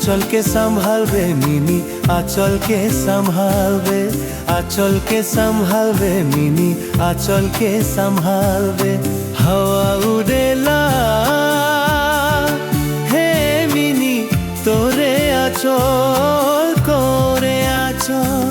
आंचल के संभालबे मिनी, आंचल के संभालबे, आंचल के संभालबे मिनी, आंचल के संभालबे। हवा उड़ेला हे मिनी तोरे आंचल करे आंचल।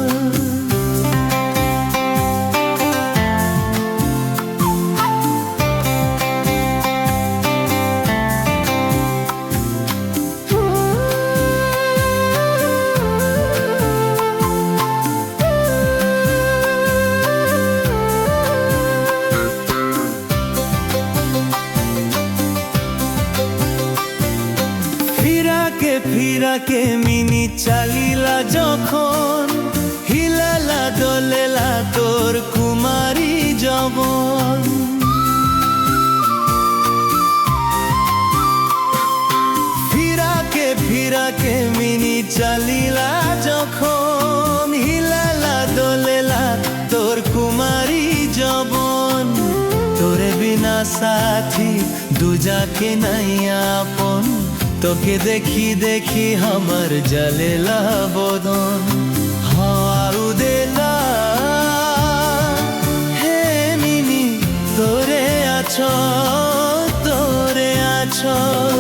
ফিরা কে মিনি চালিলা যখন, হিলালা দোলেলা তোর কুমারী যবন। ফিরা কে মিনি চালিলা যখন, হিলালা দোলেলা তোর কুমারী যবন। তোরে বিনা সাথী দুজাকে নাই আপন, তোকে দেখি দেখি আমার জ্বলেলা বদন। হাওয়া উড়েলা হে মিনি তোরে আঁচল, তোরে আঁচল।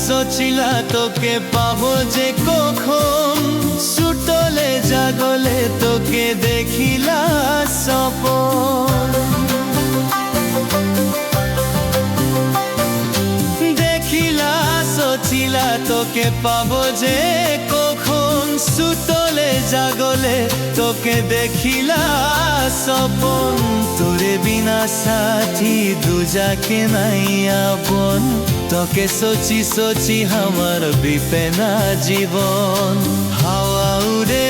সোচিলা তোকে পাবো যে কখন, সুটলে জাগলে তোকে দেখিলা সপন। দেখিলা সোচিলা তোকে পাবো যে কখন, সুটলে জাগলে তোকে দেখিলা সপন। তোরে বিনা সাথী দুজাকে নাই আপন, তোকে সোচি সোচি আমার বিপে না জীবন। হাওয়া উড়ে